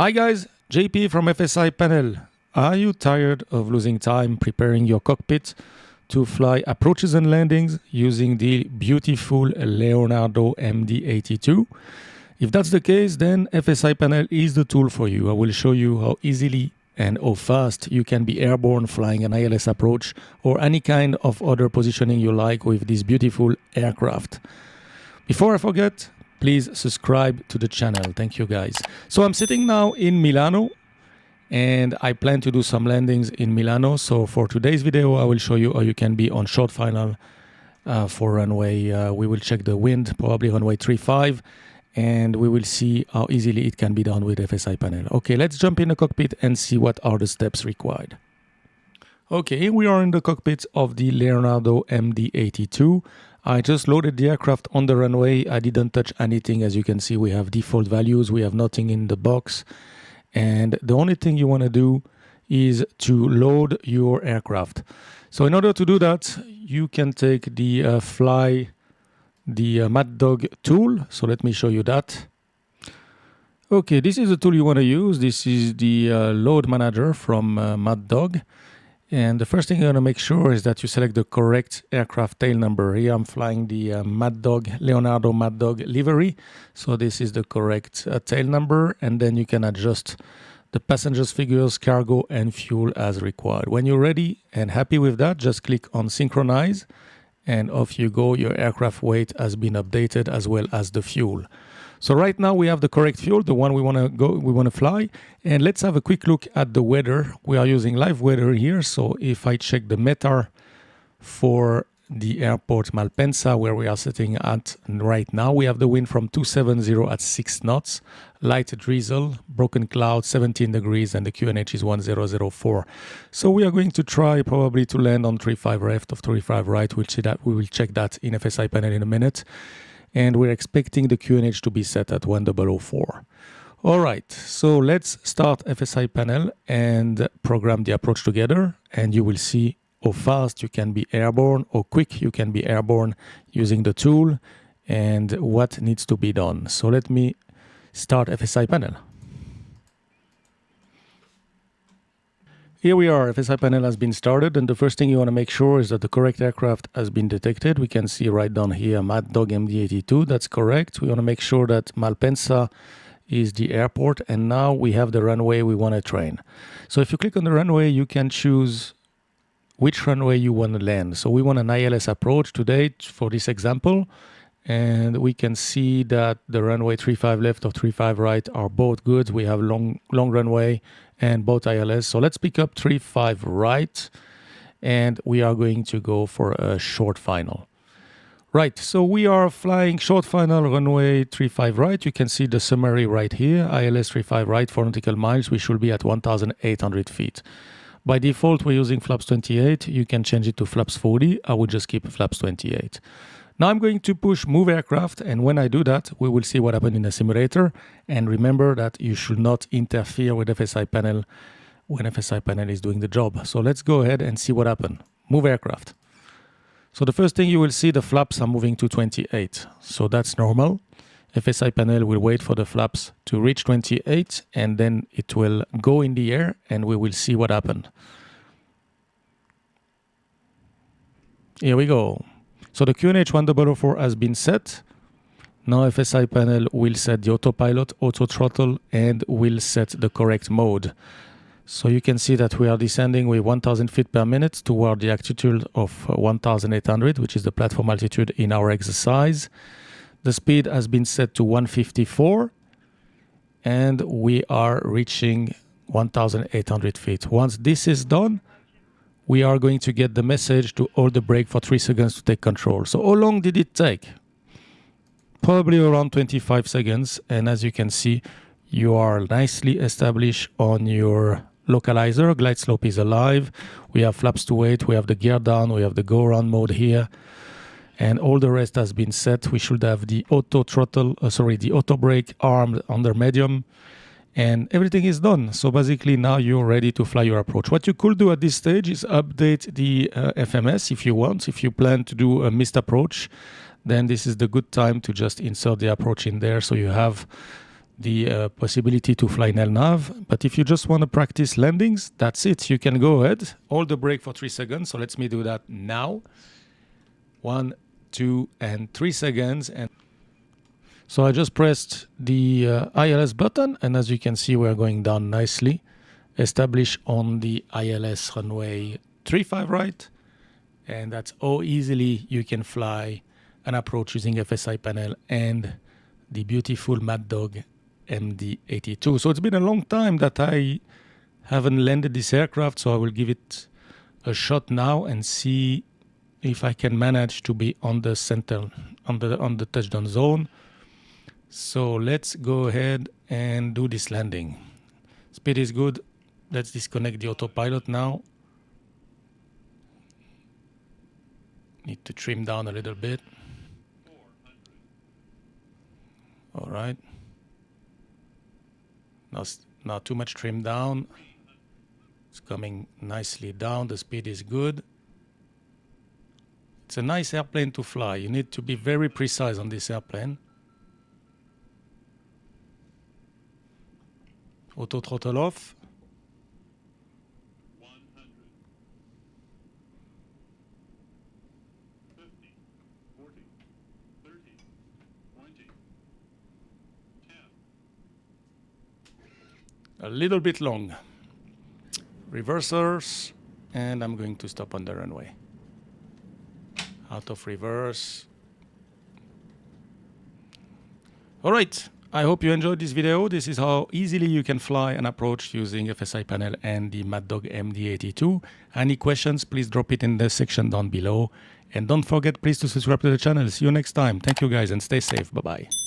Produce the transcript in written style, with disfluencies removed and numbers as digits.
Hi guys, JP from FSiPanel. Are you tired of losing time preparing your cockpit to fly approaches and landings using the beautiful Leonardo MD-82? If that's the case, then FSiPanel is the tool for you. I will show you how easily and how fast you can be airborne flying an ILS approach or any kind of other positioning you like with this beautiful aircraft. Before I forget, please subscribe to the channel. Thank you guys. So I'm sitting now in Milano and I plan to do some landings in Milano. So for today's video, I will show you how you can be on short final for runway. We will check the wind, probably runway 35, and we will see how easily it can be done with FSiPanel. Okay, let's jump in the cockpit and see what are the steps required. Okay, here we are in the cockpit of the Leonardo MD-82. I just loaded the aircraft on the runway. I didn't touch anything. As you can see, we have default values. We have nothing in the box. And the only thing you want to do is to load your aircraft. So in order to do that, you can take the Maddog tool. So let me show you that. Okay, this is the tool you want to use. This is the load manager from Maddog. And the first thing you want to make sure is that you select the correct aircraft tail number. Here I'm flying the Leonardo Maddog livery. So this is the correct tail number. And then you can adjust the passengers figures, cargo, and fuel as required. When you're ready and happy with that, just click on synchronize. And off you go. Your aircraft weight has been updated as well as the fuel. So right now we have the correct fuel, the one we want to fly. And let's have a quick look at the weather. We are using live weather here. So if I check the METAR for the airport Malpensa, where we are sitting at right now, we have the wind from 270 at 6 knots, light drizzle, broken cloud, 17 degrees, and the QNH is 1004. So we are going to try probably to land on 35 left of 35 right. We'll see that. We will check that in FSiPanel in a minute. And we're expecting the QNH to be set at 1004. All right, so let's start FSiPanel and program the approach together. And you will see how fast you can be airborne, or quick you can be airborne using the tool and what needs to be done. So let me start FSiPanel. Here we are, FSiPanel has been started, and the first thing you want to make sure is that the correct aircraft has been detected. We can see right down here, Maddog MD-82, that's correct. We want to make sure that Malpensa is the airport, and now we have the runway we want to train. So if you click on the runway, you can choose which runway you want to land. So we want an ILS approach today for this example, and we can see that the runway 35 left or 35 right are both good. We have long runway and both ILS. So let's pick up 35 right, and we are going to go for a short final. Right, so we are flying short final runway 35 right. You can see the summary right here. ILS 35 right, 4 nautical miles. We should be at 1,800 feet. By default, we're using flaps 28. You can change it to flaps 40. I would just keep flaps 28. Now I'm going to push move aircraft, and when I do that, we will see what happened in the simulator. And remember that you should not interfere with FSiPanel when FSiPanel is doing the job. So let's go ahead and see what happened. Move aircraft. So the first thing you will see, the flaps are moving to 28. So that's normal. FSiPanel will wait for the flaps to reach 28, and then it will go in the air, and we will see what happened. Here we go. So the QNH 1004 has been set. Now FSiPanel will set the autopilot, auto throttle, and will set the correct mode. So you can see that we are descending with 1,000 feet per minute toward the altitude of 1,800, which is the platform altitude in our exercise. The speed has been set to 154, and we are reaching 1,800 feet. Once this is done, we are going to get the message to hold the brake for 3 seconds to take control. So how long did it take? Probably around 25 seconds. And as you can see, you are nicely established on your localizer. Glide slope is alive. We have flaps to wait. We have the gear down. We have the go around mode here. And all the rest has been set. We should have the auto throttle, the auto brake armed under medium. And everything is done. So basically now you're ready to fly your approach. What you could do at this stage is update the FMS if you want. If you plan to do a missed approach, then this is the good time to just insert the approach in there. So you have the possibility to fly in LNAV. But if you just want to practice landings, that's it. You can go ahead, hold the brake for 3 seconds. So let me do that now. 1, 2, and 3 seconds. And so I just pressed the ILS button, and as you can see, we're going down nicely. Establish on the ILS runway 35 right. And that's how easily you can fly an approach using FSiPanel and the beautiful Maddog MD-82. So it's been a long time that I haven't landed this aircraft, so I will give it a shot now and see if I can manage to be on the center, on the touchdown zone. So let's go ahead and do this landing. Speed is good. Let's disconnect the autopilot now. Need to trim down a little bit. All right. Not too much trim down. It's coming nicely down. The speed is good. It's a nice airplane to fly. You need to be very precise on this airplane. Auto throttle off. 100. 50, 40, 30, 20, 10. A little bit long. Reversers, and I'm going to stop on the runway. Out of reverse. All right. I hope you enjoyed this video. This is how easily you can fly an approach using FSiPanel and the Maddog MD-82. Any questions, please drop it in the section down below. And don't forget, please, to subscribe to the channel. See you next time. Thank you, guys, and stay safe. Bye-bye.